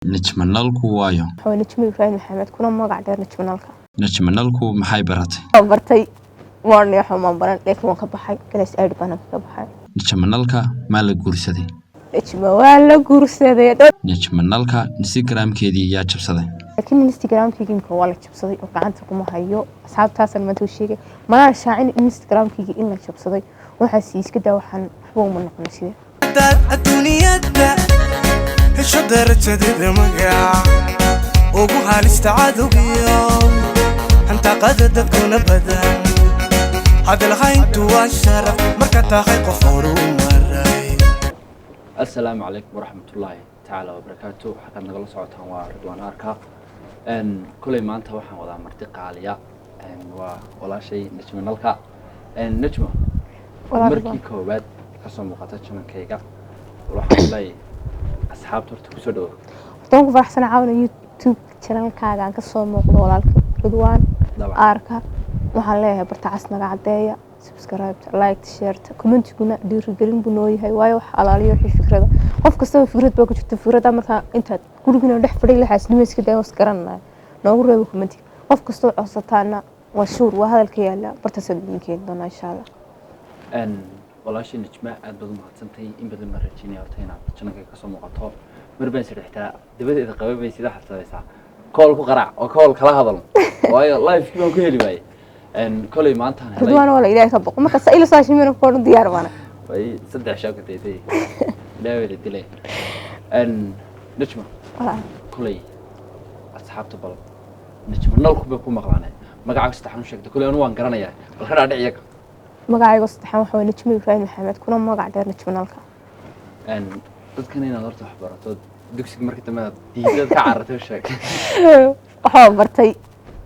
Najmanalku waayo. Waxaa najmi Ibrahim Maxamed kuna magac dheer najmanalka. Najmanalku maxay baratay? Bartay waan xumaan baran laakiin waan ka baxay galas aad baan ka baxay. Najmanalka ma la guursaday? Najma waa la guursaday. Najmanalka Instagram-keedii yaa jabsaday. laakiin Instagram-kayga imka waa la jabsaday oo gacanta kuma hayo asxaabtaasan ma sheegay mana shaacin Instagram-kayga in la jabsaday waxa si iska daa waxaan waxba uma noqon sidee dad adduunyada hesho darajada magac ugu halista cadowgiyo anta qadada kuna badan hadal hayntu waa sharaf marka tahay qof horumaray. السلام عليكم ورحمة الله تعالى وبركاته. حكنا نقول صوتها وردوان أركا كل ما أنت وحنا وضع مرتقى عليا ولا شيء نجم نلقى نجمة مركي كوباد قسم مقاطعة من كيكا وراح نلاقي أصحاب ترتكب سدو. طبعاً فرح سنة عاونة يوتيوب channel كذا عن قصة موضوع ولا ردوان أركا وحنا برتعسنا قاعدة سبسكرايب لايك شيرت كومنت كنا دير جرين بنوي هاي وايو حلاليو في فكرة قف كسر فكرة بقى كنت فكرة مركا أنت كل كنا نروح فريق لحاس نمسك كده وسكرنا نقول له كومنتي قف كسر عصتنا وشور وهذا الكيال برتسد يمكن دونا إن شاء الله. والله شيء نجمع بدل ما تنتهي إن بدل مرة تجيني أرتينا عشان كذا قسم مقاطع مربين سرحتها دبت إذا قوي بيسيدا حتى يسا كول قرع وكول كلا هذا واي لايف كم كهلي باي كل ما أنت هلا ردوان ولا إلهي طبق ما كسائل صاشي منو كون ديار وانا باي صدق شاكة تيتي لا ولا تلي نجمة كل أصحاب تبل نجمة نلقى بكم مقرانة ما قاعد استحمل شكل كل أنواع قرانة يعني الخير على عيك ما قاعد استحمل حول نجمة إبراهيم محمد كنا ما قاعد دير نجمة نلقى تذكرني نظرت أخبارات دكسك مركز ما ديجا كعرت وشك برتي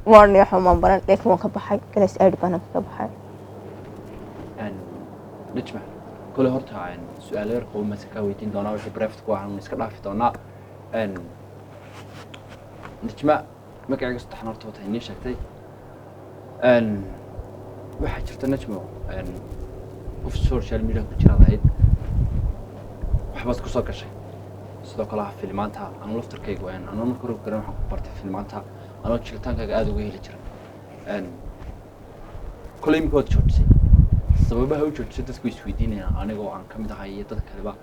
waan xumaan baran laakiin waan ka baxay galas aad baan ka baxay نجمة كل هرتها عن سؤال يرقو مسكا ويتين دونا وحي بريفت كو عن مسكا دافي دونا نجمة ما كاع يستحن هرتوتا اني شاكتي waxaa jirta najmo qof social media ku jira lahayd waxbaad ku soo gashay sidoo kale filmaanta aan laftarkaygu aan markii hore garan waxaan ku bartay filmaanta أنا شلتان كأجاد وجهي لجرا كل يوم كود شوتسي سببها هو شوتسي تسوي سويدين أنا جو عن كم دقيقة تذكر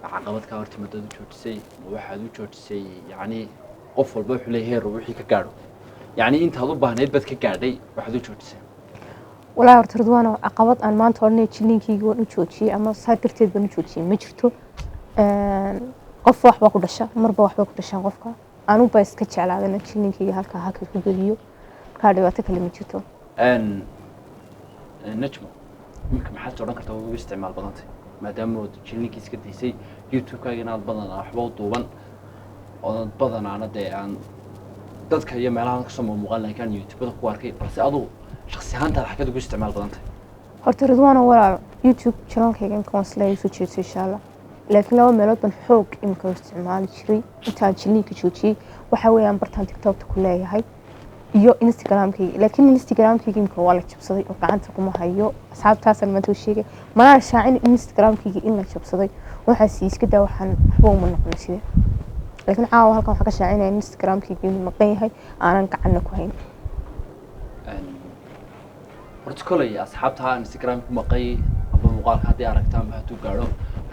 عقبات كارت مدة شوتسي وواحد شوتسي يعني قفل بروح له روحي كجارو يعني أنت هذا بهنيت بس كجاردي واحد شوتسي ولا ارتدوانا عقبات أن ما نتورني تشيلين كي يقولون شوتسي أما ساكرتي بنو شوتسي مجرتو قف واحد بقول الشا مربى واحد بقول الشا قفك أنا بس كتش على هذا نتشيلين كي هالك هاك كوجيو كارديو أتكلم جتو. نجمة ممكن حد صورنا كتبوا باستعمال بناتي ما دام تشيلين كيس كديسي يوتيوب كاينات بدنا أحباط طوبان أو بدنا أنا ده عن تذكر يوم على قسم مغلق كان يوتيوب ده كواركي بس أضو شخصي هانت الحكاية باستعمال بناتي. هرت رضوان ولا يوتيوب channel كي كان كونسلاي سوتشي إن شاء الله. لكن لو ملود بنحوق إمكان استعمال شري إنتاج شني كشوتشي وحاول أن برتان تيك توك كلها هاي يو إنستغرام كي لكن إنستغرام كي إمكان ولا تشبصدي وقعنتكم هايو أصحاب تاسل ما توشيك ما شاعين إنستغرام كي إلا تشبصدي وحسيس كده وحن حبوا من نقول لكن عاو هالكم حكى شاعين إنستغرام كي مقيه هاي أنا كعنك وهين برتكولي أصحابها إنستغرام مقيه أبو مقال هذه أركتام بهتو قالوا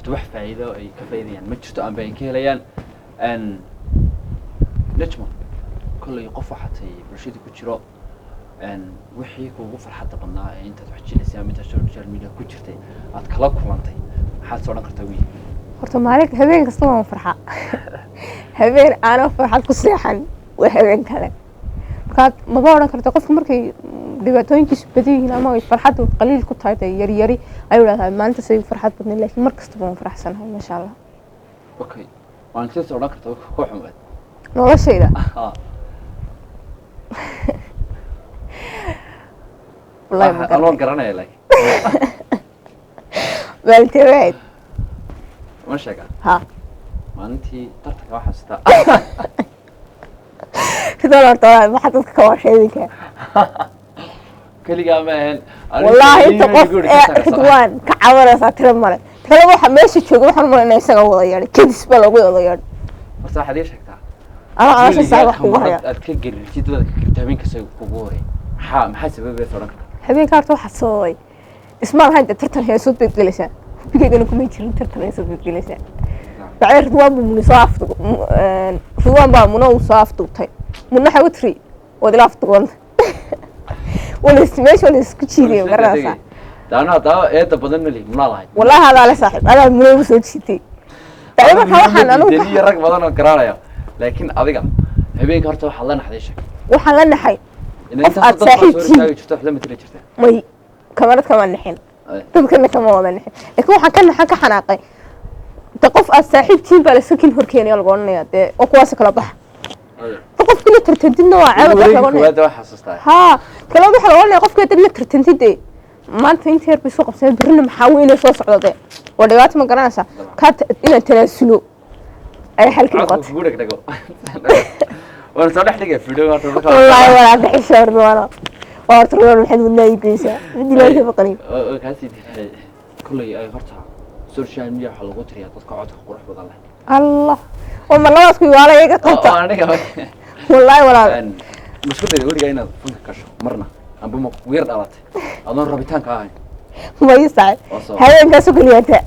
wax faa'iido ay ka faa'iidayaan ma jirto aan bay ka helayaan najmo kulli qof waxay bulshada ku jiro wixii kuugu farxadda badnaa ee inta wax jilisay ama social media ku jirtay aad kala kulantay maxaad soo dhan kartaa wiil horta maalin habeen kasta waan farxa habeen aan farxad ku seexan waa habeen kale markaad ma baaran kartaa qofka markay dhibaatooyinkiisu badiyeen ama ay farxadu qaliil ku tahay yar yari ayuu leeyahay maalinta say farxad badnay laakiin markasta waan faraxsanahay ma sha Allah okay waan sii soo kartaa ku xumaad noloshayda wallahi ma garan garanay laakiin walteed ma sheega ha maalintii tartanka waxa xasta كذا طلع ما حد كواشيدك كلي قامين والله انت قف ردوان كعوره ساتر مره كلا waxa meesha joogo waxaan maray inay isaga wada yaar kadis baa lagu wada yaar marsa xadii sheegtaa أنا عشان ساعة وحوها أتكجر جدا كتابين كسر كبوري maxaa sababay soran habeenkaarta waxa sooy ismaal hayd tartan heeso beddelisa bigayna kuma jirin tartan heeso beddelisa bacay ruwaan mun soo afto ruwaan baa mun soo aftay mun waxa u tiri wada aftoon wala ismeesho la isku jiiday garasa daana taa eeda badan ma lihi mun lahayd wallahi hada la saaxib ada mun soo jiitay bacay waxaan anu rag badan oo garaanaya laakiin adiga habeenka horta waxa la naxday sheeg waxaan la naxay inta aad saaxiibtii jirto xilma tiri jirta may kamarad kama naxin dadkana kama wada naxin laakiin waxaan ka naxan ka xanaaqay ta qof aad saaxiibtiin baa la sakin horkeenay lagu oranaya de oo kuwaas kala bax qof kale tartantidna waa caawad lagu oranaya waa xasuustaa ha kala waxa lagu oranaya qofka dad la tartantide maanta inta yar bisoo qabsan birna maxaa weyn soo socday oo dhawaato ma garanaysa ka inaan talaasulo ay halkii noqotay وانا صار احتاج فيديو والله ولا بحشر وانا وارترون الحين من نايبيسا بدي لا يفقني كاسي كل اي قرتها سوشيال ميديا waxa lagu tiriyaa dadka codka qurux badan leh الله وما الله اسكو wala iga qabta wallahi wala mushkilada wariga inaad funka kasho marna amba ma weer dhalatay adoon rabitaanka ahayn ma yisaay habeenka soo galiyata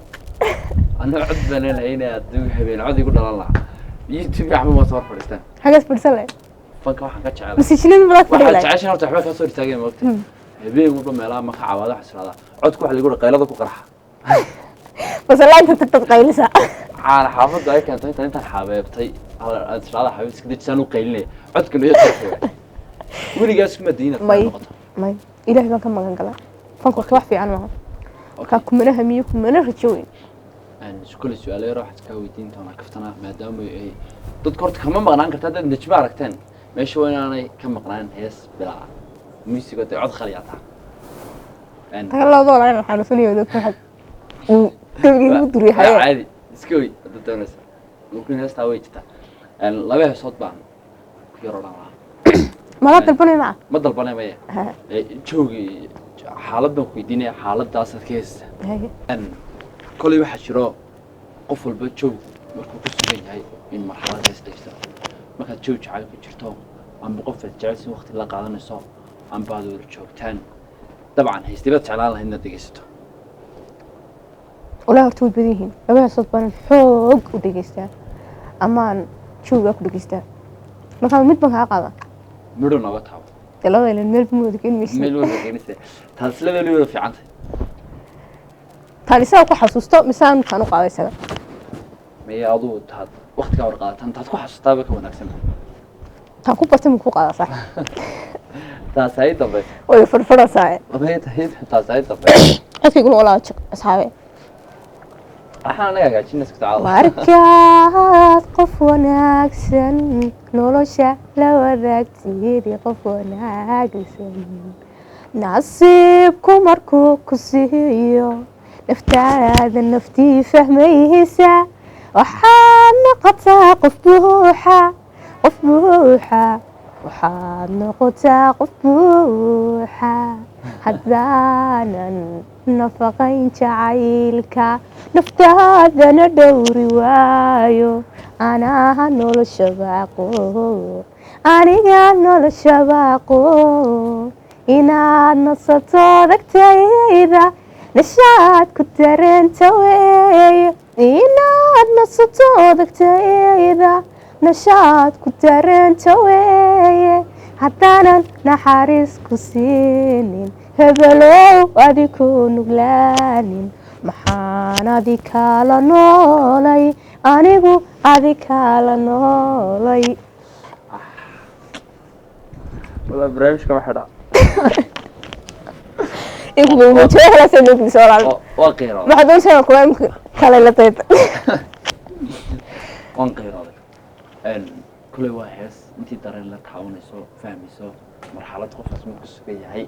ana cod baan leeyahay aduu habeen cod igu dhalan lahaa YouTube yaxmo ma soo fadhiistaan حاجة فرسلة فانك واحد كتشعل بس يشيلين مرات واحد تعيش هنا تحبك هسه تاجي ما وقت هبي يقولوا ملا ما كعواد حس هذا عدك واحد يقول قيلتك وقرحة بس لا أنت تتقيل ساعة على حافظ ذاك أنت حبيبتي على أنت هذا حبيبتك دي تسانو قيلني عدك اللي يترفع ولي جالس مدينة ماي إلهي ما كان مكان كلا فانك وقت واحد في عنوان كاكم منها ميوكم منها رجوين كل السؤال راح تكوي دين تانا كفتنا ما دام dadka horta kama maqnaan kartaa dad najma aragteen meesha wanaanay ka maqnaan hees bilaa musiiga cod khaliyaata tagallado la inaan xanuunsanayo dadka xad tabigu duri hayo caadi iskooy dad doonaysa mumkin heestaa way jirtaa laba heesood baan ku yaro dhanaa ma la dalbanay ma dalbanay maya joogi xaaladdan ku weydiinaya xaaladaas aad ka heesta kolay waxa jiro qof walba joog markuu ku sugan yahay in marxalad heestaysa markaad joog jacayl ku jirto amba qof aad jecel si waqti la qaadanayso amba aad wada joogtaan dabcan heestibaad jeclaan lahayd inaad dhegeysato walaa horta way badan yihiin laba heesood baan xoog u dhegeystaa amaan joogaa ku dhegeystaa markaa mid baan kaa qaadaa midho naga taabo labada ilan meel ma wada keenmaysa meel wada keenaysa taas labada wada fiicantay taan isaga ku xasuusto mise aan kaan u qaaday isaga maya aduu taad waqtigaa war qaadatan taad ku xasuustaaba ka wanaagsan taan ku bartay ku qaadaa sax taas ay dambe way farfaraysaa taas ay dambe codkayguna walaa jiq asxaabe waxaan anaga hagaajinay iska tacaalo markaad qof wanaagsan nolosha la wadaagtiyey qof wanaagsan nasiibku markuu ku siiyo naftaada naftii fahmaysa waxaad noqotaa qof buuxa waxaad noqotaa qof buuxa haddaanan nafaqayn jacaylka naftaadana dhowri waayo anaha aniga noloshaba aqoon inaad nasato dagtayda nashaad ku dareenta weeye inaad nasato dagtayda nashaad ku dareenta weeye haddaanan naxariis ku siinin hebelow adi ku nuglaanin maxaan adi kaala noolay anigu adi kaala noolay wala barnaamijka waxa dhac igu muujinaysa sanadkii soo laal waa qeyro waxa doonaysaa ku kale la tayt waan qeyro kulay waa hees intii dareen la taawanayso fahmayso marxalad qofkaas markuu sugan yahay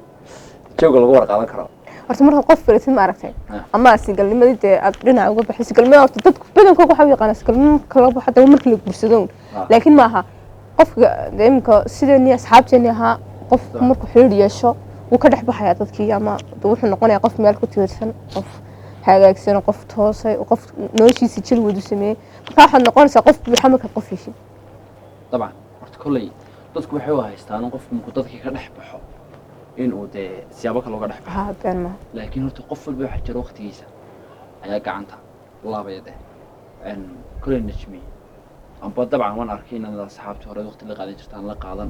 jooga lagu warqaadan karo horta marka qof fiirsid ma aragtay ama sigalnimadii dee aad dhinaca uga baxay sigalnimada horta dadku badankooda waxa u yaqaanaa sigalnimo kala baxo dee markii la guursado laakiin maaha qofka imika sideeni asxaabteeni ahaa qofku markuu xiriir yeesho wuu ka dhex baxayaa dadkii ama wuxuu noqonayaa qof meel ku tiirsan qof hagaagsan qof toosay qof noloshiisa jil wadu sameeyey marka waxaad noqonaysaa qof buuxa markaad qof heshid طبعا horta kolley dadku waxay u haystaan qofku markuu dadkii ka dhex baxo inuu dee siyaabo kale uga dhex baxo ها بين ما laakiin horta qof walba waxa jira waqtigiisa ayaa gacanta laabaya deh kolley najmi amba dabcan waan arkay inaad asxaabtii hore waqti la qaadan jirtaan la qaadan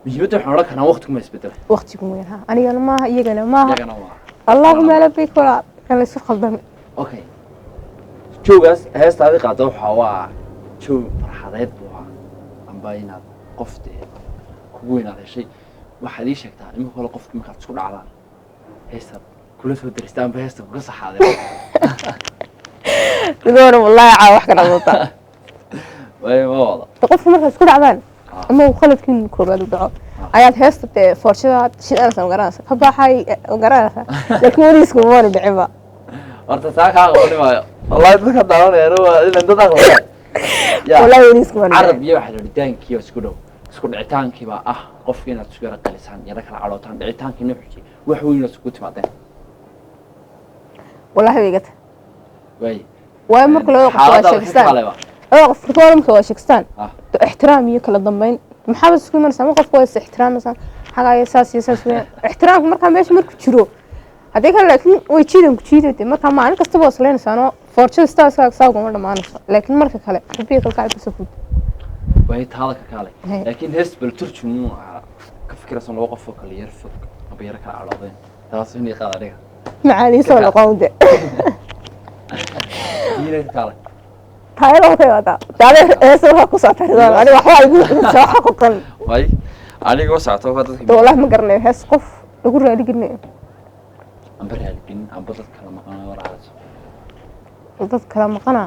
muhiimadda waxaan odhan karnaa waqtigu ma isbedelay وقتكم وين ها أنا قال ما يجنا ما iyagana waa اللهم لا بيك ولا كان يصير خلدم okay joogaas heestaadii qaada waxaa waa joog farxadeed buu ahaa amba inaad qof dee kugu weynaad heshay waxaad ii sheegtaa imika hore qofki markaad isku dhacdaan heestaad kula soo daristaa amba heesta kuga saxaadeen دور والله عاوح كنا نطلع way ma wada تقف مرة تقول عبان أما وخلت كل كوباد ودعاء ayaad heesta dee foorshada shidanaysa magaranaysa ka baxay magaranaysa laakiin wariisku ma dhicin horta saa kaa qoni maayo wallahi dadka daawanayaan waa in dad aqoon wallahi wariisku ma carab iyo waxa la dhitaankii isku dhow isku dhicitaankii baa ah qofka inaad isku yara qalisaan yara kala cadhootaan dhicitaankii nuuxii wax weyn oo isku timaadeen wallahi wigata way marka loo qabto sheegstaan qofka marka waa sheegstaan ixtiraam iyo kala dambeyn maxaa isku imanaysaa ma qofku waa ixtiraamaysan xagaa yasaas yasaas weyn ixtiraamku marka meesha markuu jiro hadii kale laakiin way jiidan ku jiidayde marka maalin kasta waa isleynaysaano fortune stars ka saagu ma dhamaanayso laakiin marka kale rubiga kale ka soo fud way taada ka kale laakiin hees bal turjumu ka fikirsan loo qof kale yar fog aba yar kala cadhoodeen taas inay qaadariga macaali soo noqonde diinay kale taayro ka wada taayro eesoo ku soo taariikhda ani waxa ay soo xaqoqan way aniga oo saato dadka والله ما قرني هس قف يقول لي قلني amba raadin amba dad kala maqan waraacdo dad kala maqana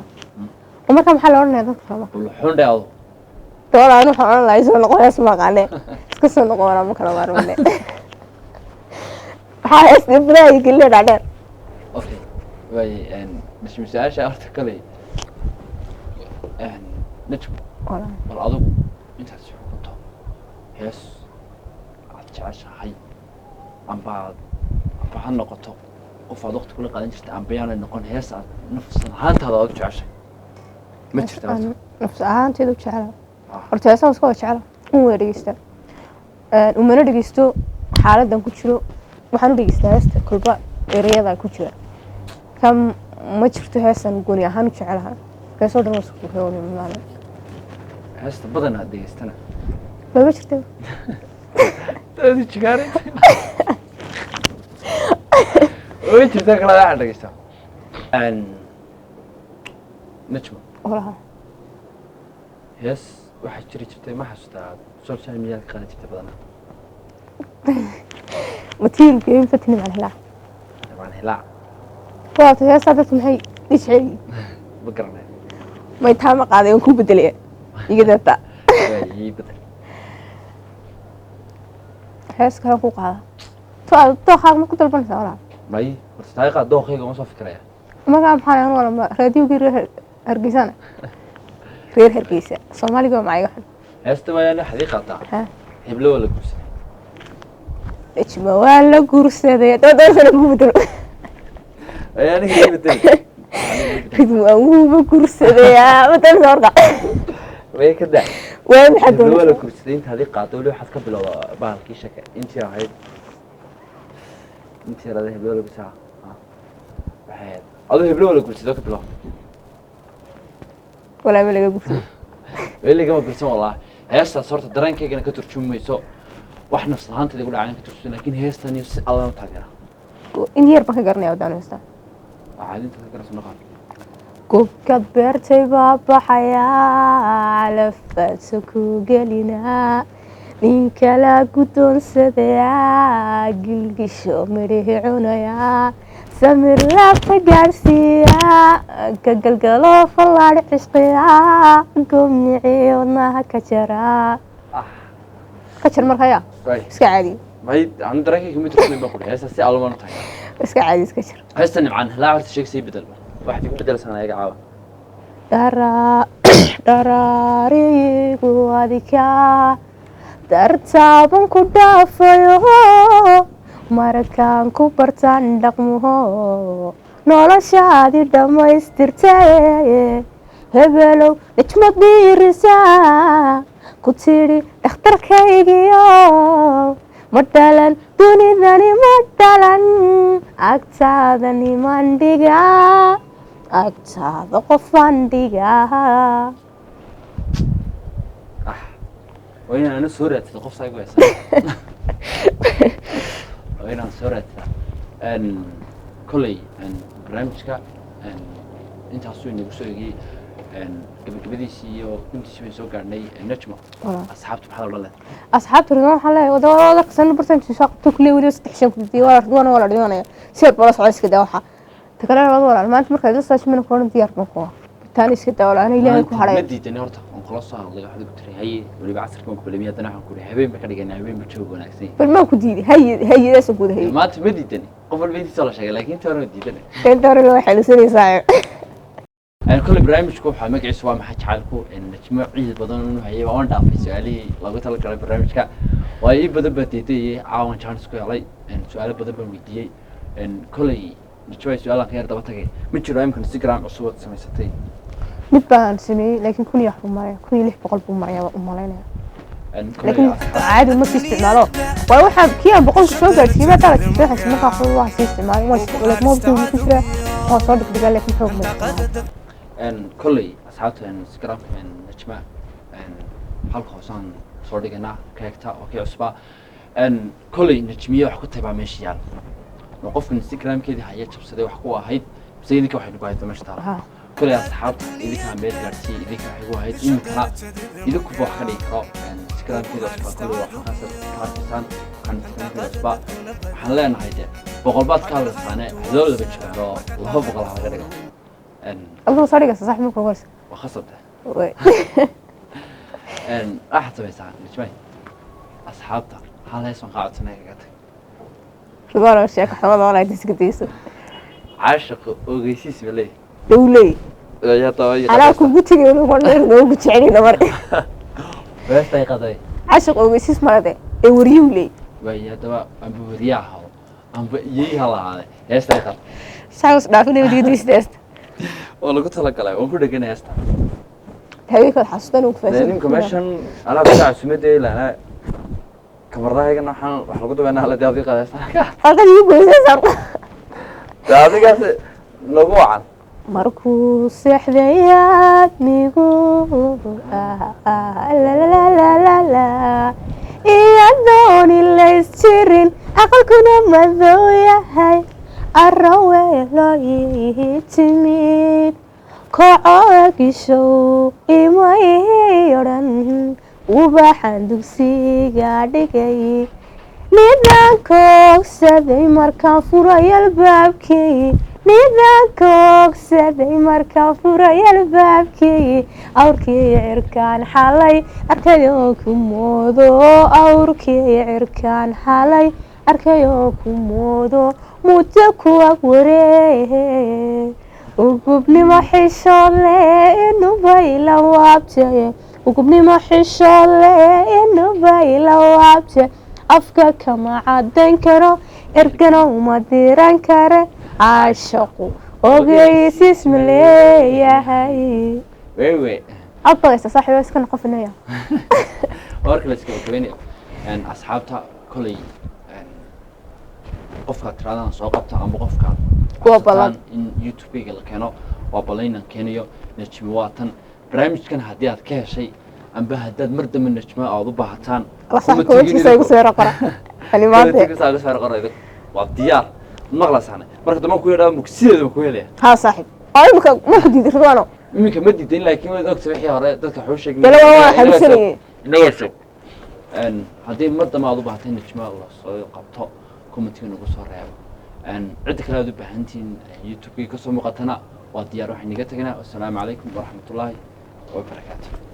uma kam xal ornay dad kala maqan xun dhaado doona anu waxaan la isoo noqon hees maqane iska soo noqon ma kala warmane waxa hees dibray gilay dhaadheer okay way مش مساعش horta kale najm wal adigu intaad soo qabto hees aad jeceshahay amba ha noqoto qof aad waqti kula qaadan jirtay amba yaanay noqon hees aad nafsan ahaantaada aad jeceshahay ma jirto nafs ahaanteedu jecel horta heesaha iska jecel uu weeraysta umana dhageysto xaaladan ku jiro waxaan u dhageystaa heesta kulba ereyada ku jira kam ma jirto heesan gooni ahaan u jecelahay heesoo dhan waa isku heewan maalin heesta badan aad dhageystana ma jirto aad jigaaray way jirtaa kala waxa dhageysta najm walaha hees waxa jirtay ma xasuustaa social media ka qaadan jirtay badan وتيل كيف فتني مع الهلاع طبعا هلاع فات هي صارت معي ليش عي بقرنا ما يتهم قاعد يكون بدليه يقدر تا يبدل هاس كان فوق هذا تو خاغ ما كنت البنسا ولا ماي طريقه دوخيga ما soo fikraya ما قام حالا ولا راديو غير هرقيسانا غير هرقيسا Soomaaliga معي واحد هاست ما يعني حديقه ها heblo wala kursi ijma wala gursaday dadasana ku bedel يعني هي بدل ijma uu gursaday badal sorqa way ka daa وين حد wala kursi inta hadii qaato wali waxaad ka bilowdaa baalkii shaka intii ahayd intii raada heblo wala kursi waxaad adoo heblo wala kursi ka bilow ولا ملقى gursaday weli kama kursi wallahi heesta sorta dareenkaygana ka turjumayso wax nafs ahaanteeda ku dhacay ka turjumayso laakiin heestani si aad u taageera in yar baka garnay wadaan heesta عادينت كده سنقال كوكب بيرتي بابا حياة لفت كوغلنا من كلا قدون سديا قلقشو مريه عنايا سمر لفت قارسيا كقلقلو فالله عشقيا قوم عيونها كجرا كجر مرخيا اسكا عادي ما هي عند راكي كم تقول بقول هسه سي على تاعي اسكا عادي اسكا جر هسه نعم لا عرفت شيء سي بدل واحد يبدل سنه يا عاوه دراري قواديكا درتابن ku dhaafayo markaan ku bartaan dhaqmo noloshaadi dhamaystirtay hebelow najma dhiirisaa ku tidhi dhakhtarkaygiyo ma dhalan dunidani ma dhalan agtaada niman dhigaa agtaada qofaan dhigaa وين أنا سورة تقف صايب ويسا وين أنا سورة أن كلي أن برنامجك أن أنت حسوني بسوي أن قبل سي أو كنت شوي سوق عني النجمة أصحاب سبحان الله أصحاب رضوان حلا وده كسر برسنت شاق تكلي ولي استحشم كذي ولا رضوان ولا رضوان سير بلاص عايز كده وحى تكلم رضوان ما أنت مركز لسه شو من كون ديار مكوا تاني كده ولا أنا إلهي كحرية مدي تاني هرتا خلاص الله واحد قلت لي هي ولي بعصر كم كل مية تناحن كل حبيب بكرة جنا حبيب بتشوف وناكسين بالما كديدي هي ده سكود هي ما تمدي تاني قبل بيتي صار شيء لكن ترى مدي تاني كنت أقول له حلو سني صعب أنا كل برنامج كوب حماك عسوا ما حد حالكو إن تجمع عيد بدن إنه هي وان دافع سؤالي لو قلت لك على برنامج كا وأي بدن بتيتي عاون شانس كوي علي إن سؤال بدن بمدي إن كل نشوي سؤال غير دبتك متشرو يمكن انستغرام أصوات سميستي نبان سمي لكن كوني يحكم معي كوني ليه بقلب معي ومالينا إن لكن عادي ما في استعماله ولا واحد كيا بقول شو قال كذا ترى كذا حس ما كان واحد في استعمال ما يستعمل ما بدون فكرة هو صادق بقال لك مفهوم إن كل أصحابته إن انستغرام إن نجمع إن حلقة حسان صادقنا كيكتا أوكي أسبوع إن كل نجمية وحكوا تبع ماشي يعني وقف انستغرام كده هي تبصدي وحكوا هيد زي ذيك واحد يقول هيد مش تعرف كل أصحاب إذا كان بيت قرتي إذا كان حكوا هيد إن كلا إذا كبوا خليك انستغرام كده أسبوع كل واحد خاصة كارتسان كان انستغرام كده أسبوع حلنا هيد بقلبات كارتسانة هذول اللي بتشوفه وهو بقول على غيره إن الله صادق صح منك وقص وخاصته إن أحد سبعة نجمع أصحابته هذا اسمه قاعد سنة قعدت رضوان وشيك حمد الله يديسك ديسو عاشق وغيسيس بالله دولي يا طويل أنا أكون قلت لي وأنا قلت يعني نمر بس تاي قضاي عاشق وغيسيس مرة إوريولي ويا تبع أم برياها أم بيجيها الله هذا يستاي قض ساوس دافني ودي ديس ديست والله قلت لك لا وكل دقيقة يستا هيك الحسن وكفاش لأن كمشان أنا بتاع سميتي لأنا كمرة هيك نحن حلقة بينا على ديابي قد يستا هذا يبغى يسافر ديابي قد نبوعا markuu seexdayaad migu iyadooni laysjirin aqalkuna madow yahay araweelo ii timid kocoogishow imay odhan ubaxan dugsiga dhigay nidaanka ogsaday markaan furay albaabkii nidaanka ogsaday markaan furay albaabkii awrkii cirkaan xalay arkayoo ku moodo awrkii cirkaan xalay arkayoo ku moodo muddo ku ag waree ugubnimo xishoole inubay la waabjaye ugubnimo xishoole inubay la waabjaye afka kama cadan karo ergana uma diran kare caashaqu ogeysiis ma leeyahay wewe abagaysa saaxiibo iska noqofinaya warka la iska keenay asxaabta kulay qofka tiradan soo qabta ama qofka waa balan in YouTube la keeno waa balan keeniyo najmi waatan barnaamijkan hadii aad ka heshay amba haddaad mar dambe najma aad u baahataan waxaad igu soo qora kalimaad waa diyaar maqlasana marka dambe ku yeedhaa mugsiyeeda ku helaya ha saaxiib ay ma ku diiday Ridwaano iminka ma diidayn laakiin waad ogtahay wixii hore dadka wuxuu sheegay dala waa xabsanay inaga soo hadii mar dambe aad u baahataan najma la soo qabto commentiga nagu soo reebo cid kale aad u baahantiin YouTube ka soo muuqatana waa diyaar waxaan iga tagnaa. Assalaamu calaykum waraxmatullaahi wabarakaatuh.